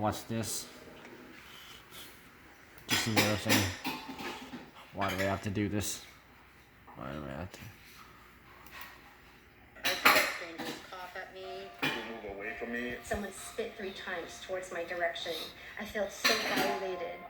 watch this. Just embarrassing. Why do we have to do this? Why do we have to? I felt strangers cough at me. People move away from me. Someone spit 3 times towards my direction. I felt so violated.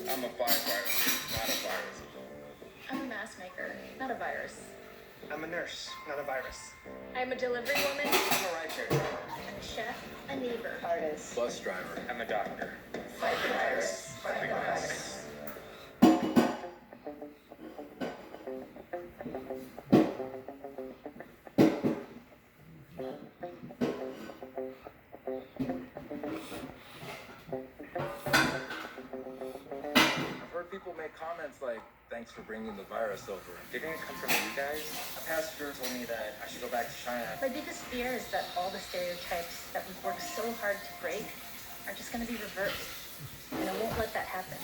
I'm a firefighter, not a virus. I'm a mask maker, not a virus. I'm a nurse, not a virus. I'm a delivery woman. I'm a writer. I'm a chef, a neighbor. Artist. Bus driver. I'm a doctor. Fight the virus. Fight the virus. I've heard people make comments like, thanks for bringing the virus over. Didn't it come from you guys? A pastor told me that I should go back to China. My biggest fear is that all the stereotypes that we've worked so hard to break are just going to be reversed. And I won't let that happen.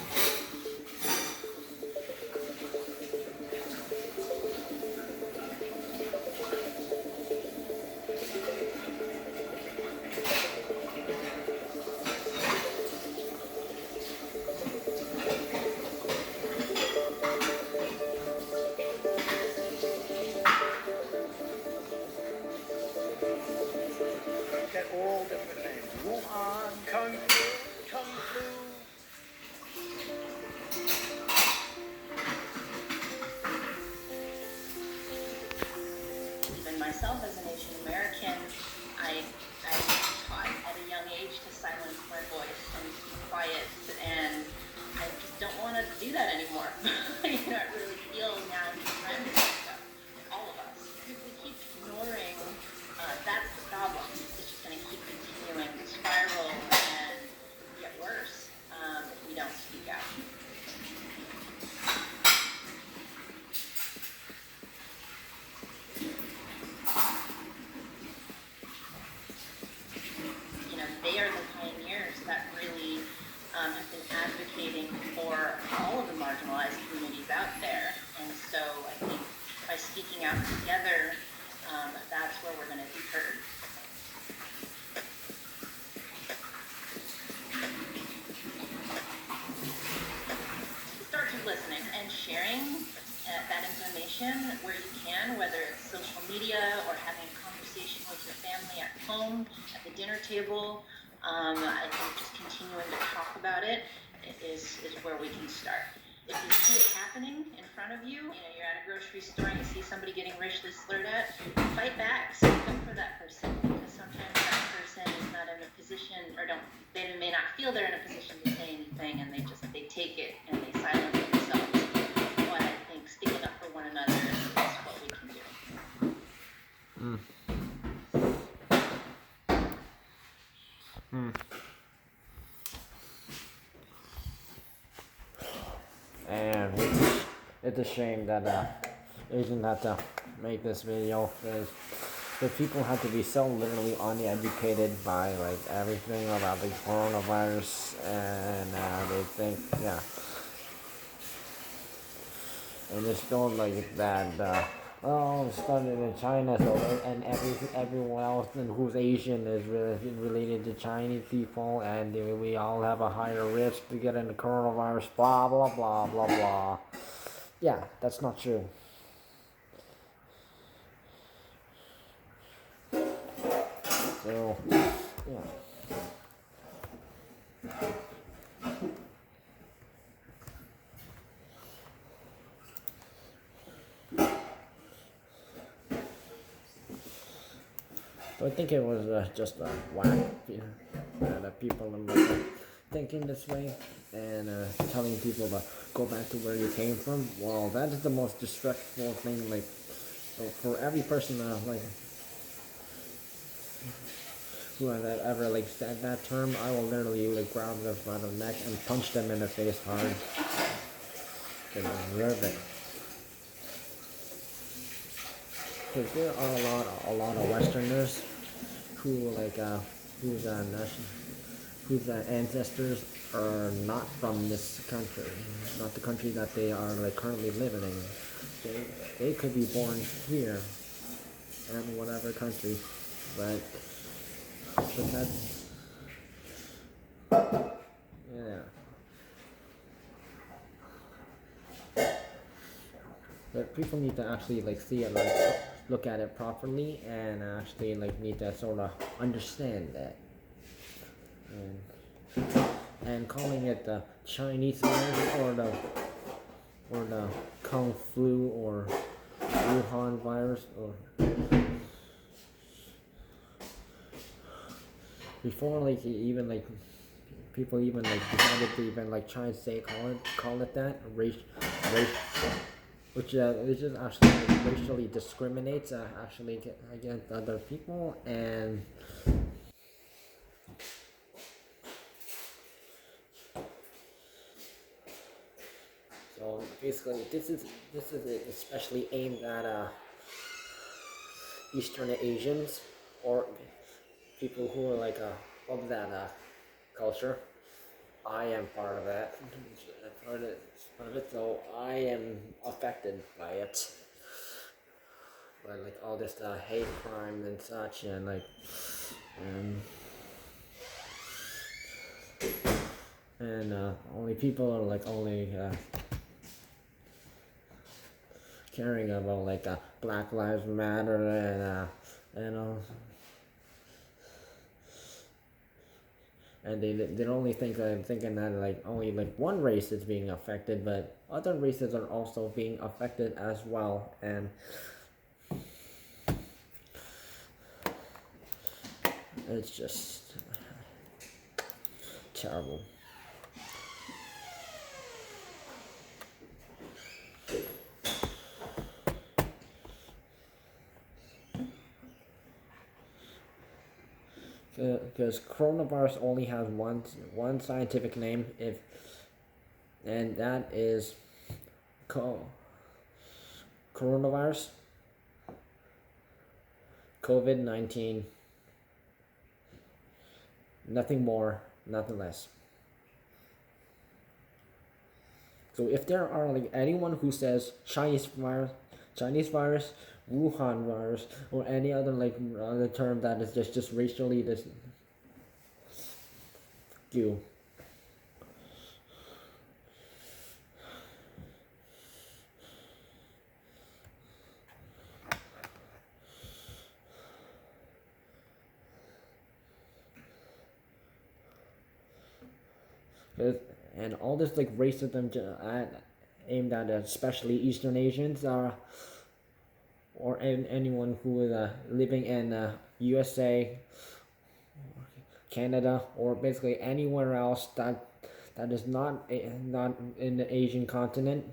That all different names. Wuhan, Kung Fu, Kung Flu. Even myself as an Asian American, I taught at a young age to silence my voice and be quiet, and I just don't want to do that anymore. You know, I really feel now it's time to speak up, all of us. If we keep ignoring, that's the problem. It's just going to keep continuing to spiral and get worse if we don't speak out. You know, they are the pioneers that really have been advocating for all of the marginalized communities out there. And so I think by speaking out together, that's where we're going to be heard. Start to listening and sharing that information where you can, whether it's social media or having a conversation with your family at home, at the dinner table. I think just continuing to talk about it is where we can start. If you see it happening in front of you, you're at a grocery store and you see somebody getting racially slurred at, fight back, speak up for that person, because sometimes that person is not in a position, or they may not feel they're in a position to say anything, and they take it and they silence themselves. But I think sticking up for one another is what we can do. And it's a shame that Asian had to make this video, because the people had to be so literally uneducated by like everything about the coronavirus, and they think, yeah, and it's still like that. Oh, it started in China, so and everyone else who's Asian is related to Chinese people, and we all have a higher risk to get into coronavirus. Blah blah blah blah blah. Yeah, that's not true. So, yeah. So I think it was just whack, that people are thinking this way and telling people to go back to where you came from. Well, that is the most disrespectful thing. Like, for every person like who has ever like said that term, I will literally like grab them by the neck and punch them in the face hard. They deserve it. Because there are a lot of Westerners who like whose ancestors are not from this country, not the country that they are like currently living in. They could be born here, and whatever country, but that's yeah. But people need to actually like see it, like look at it properly, and actually like need to sort of understand that. And calling it the Chinese virus or the Kung flu or Wuhan virus or before like even like people even like decided to even like try and say call it that race which is actually racially discriminates actually against other people. And so basically this is especially aimed at Eastern Asians or people who are like of that culture. I am part of that. Part of it, so I am affected by it. By like all this hate crime and such, and like, and only people are like only caring about like Black Lives Matter and and they only thinking that like only like one race is being affected, but other races are also being affected as well. And it's just terrible. Because coronavirus only has one scientific name, and that is coronavirus, COVID-19. Nothing more, nothing less. So if there are like anyone who says Chinese virus, Wuhan virus, or any other like other term that is just racially this you. And all this like racism aimed at especially Eastern Asians or anyone who is living in USA, Canada, or basically anywhere else that is not in the Asian continent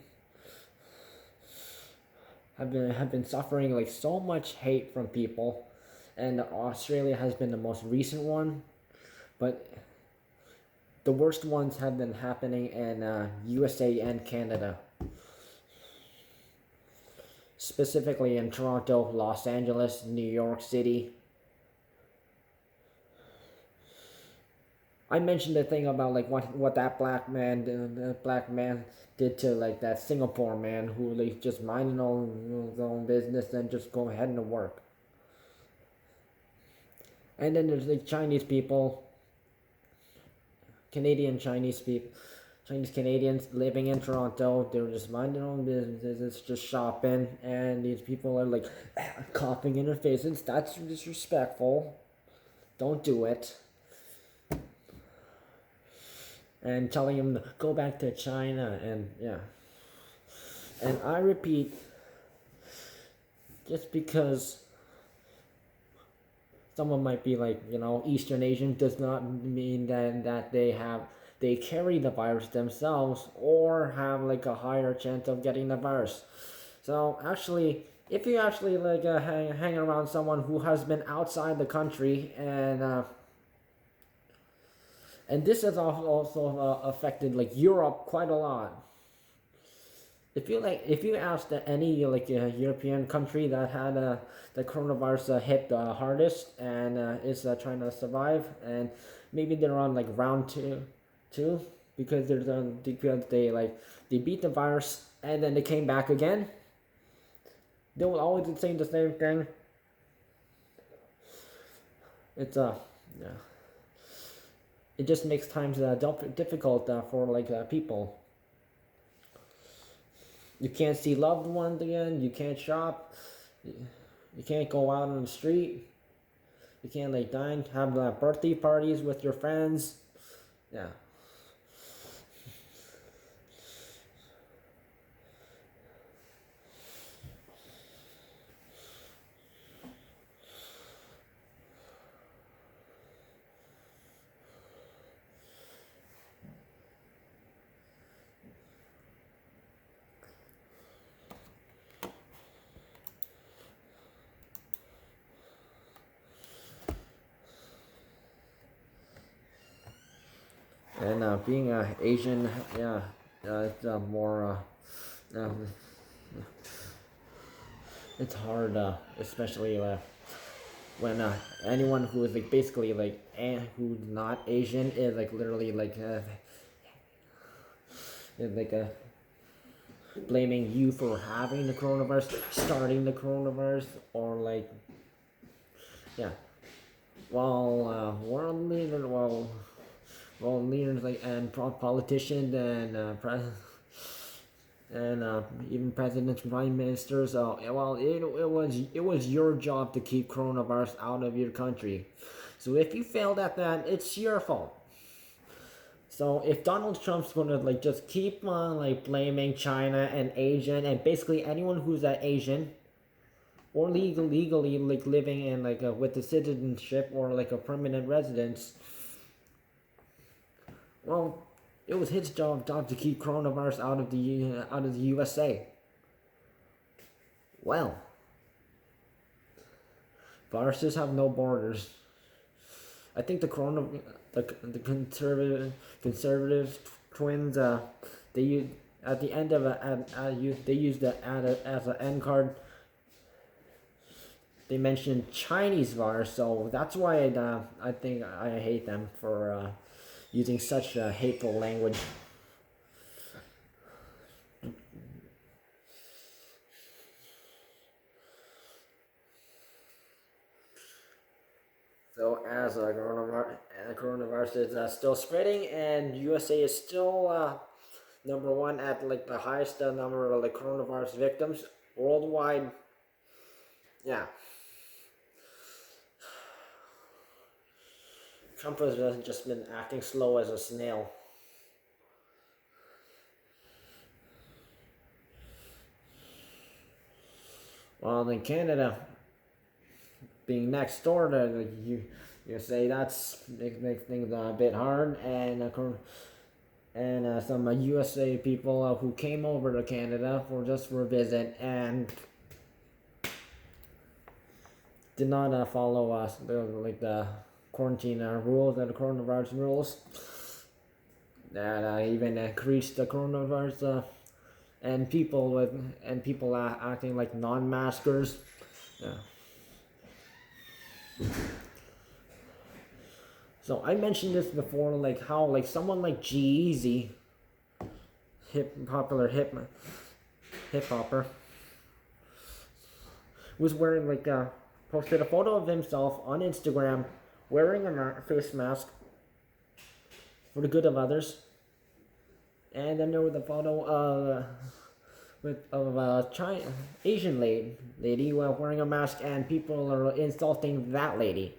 have been suffering like so much hate from people, and Australia has been the most recent one, but the worst ones have been happening in USA and Canada. Specifically in Toronto, Los Angeles, New York City. I mentioned the thing about like what that black man did to like that Singapore man who like just minding his own business and just go ahead and work. And then there's like Chinese people, Chinese Canadians living in Toronto. They're just minding their own business, just shopping, and these people are like coughing in their faces. That's disrespectful. Don't do it. And telling them to go back to China, and yeah. And I repeat, just because someone might be like, Eastern Asian does not mean that they carry the virus themselves or have like a higher chance of getting the virus. So actually, if you actually like hang around someone who has been outside the country, and this has also affected like Europe quite a lot. If you asked any like European country that had the coronavirus hit the hardest and is trying to survive, and maybe they're on like round two because they beat the virus and then they came back again, they will always say the same thing. it's yeah, it just makes times difficult for like people. You can't see loved ones again. You can't shop. You can't go out on the street. You can't like dine, have birthday parties with your friends. Yeah. And being Asian, yeah, it's more. It's hard, especially when anyone who is like basically like who's not Asian is like literally like is like blaming you for having the coronavirus, starting the coronavirus, or like yeah. While world leaders, well, leaders like and politicians and even presidents, prime ministers. Well, it was your job to keep coronavirus out of your country. So if you failed at that, it's your fault. So if Donald Trump's gonna like just keep on like blaming China and Asian and basically anyone who's Asian or legally like living in like with the citizenship or like a permanent residence, well, it was his job to keep coronavirus out of the USA. Well, viruses have no borders. I think the conservative twins they use at the end of they use the as an end card. They mentioned Chinese virus, so that's why I think I hate them for using such hateful language. So as coronavirus is still spreading, and USA is still number one at like the highest number of like coronavirus victims worldwide. Yeah, Trump has just been acting slow as a snail. Well, in Canada, being next door to you say that's makes things a bit hard, and some USA people who came over to Canada for a visit and did not follow the quarantine rules and the coronavirus rules that even increased the coronavirus and people acting like non-maskers. Yeah. So I mentioned this before, like how like someone like G-Eazy, popular hip hopper, was wearing posted a photo of himself on Instagram wearing a face mask for the good of others, and then there was a photo of a Asian lady wearing a mask, and people are insulting that lady.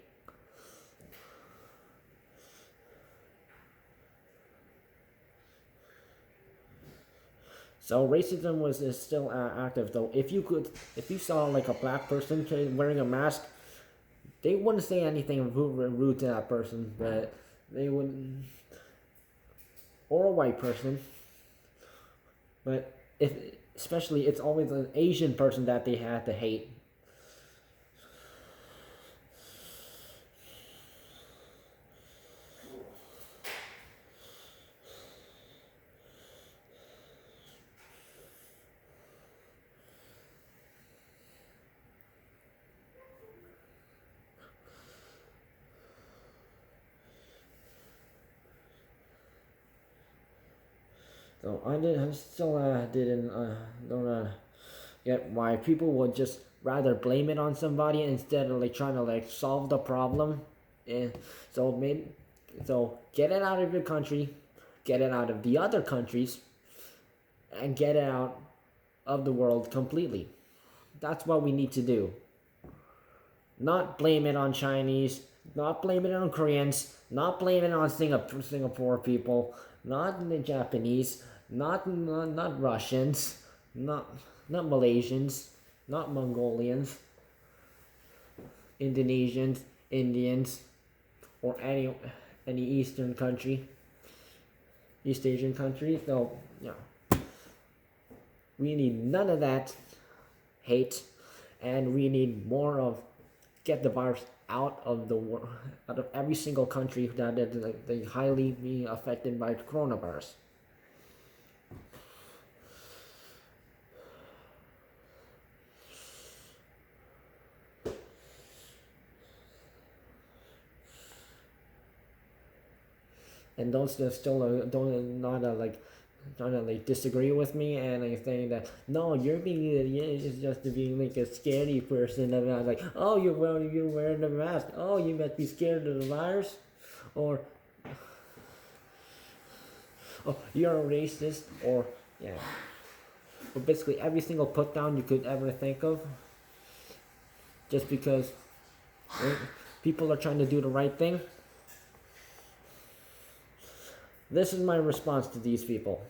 So racism is still active though. If you saw like a black person wearing a mask, they wouldn't say anything rude to that person, but they wouldn't, or a white person. But especially it's always an Asian person that they had to hate. So I still didn't don't get why people would just rather blame it on somebody instead of like trying to like solve the problem. And so get it out of your country, get it out of the other countries, and get it out of the world completely. That's what we need to do. Not blame it on Chinese, not blame it on Koreans, not blame it on Singapore people, not the Japanese, not Russians, not Malaysians, not Mongolians, Indonesians, Indians, or any East Asian country. So yeah, we need none of that hate, and we need more of get the virus out of the world, out of every single country that they highly being affected by coronavirus. And those that still don't not like trying to like disagree with me and like saying that no, you're being it's just being like a scaredy person about like, oh, you're wearing a mask, oh, you must be scared of the virus, or oh, you're a racist, or yeah, or basically every single put down you could ever think of, just because people are trying to do the right thing. This is my response to these people.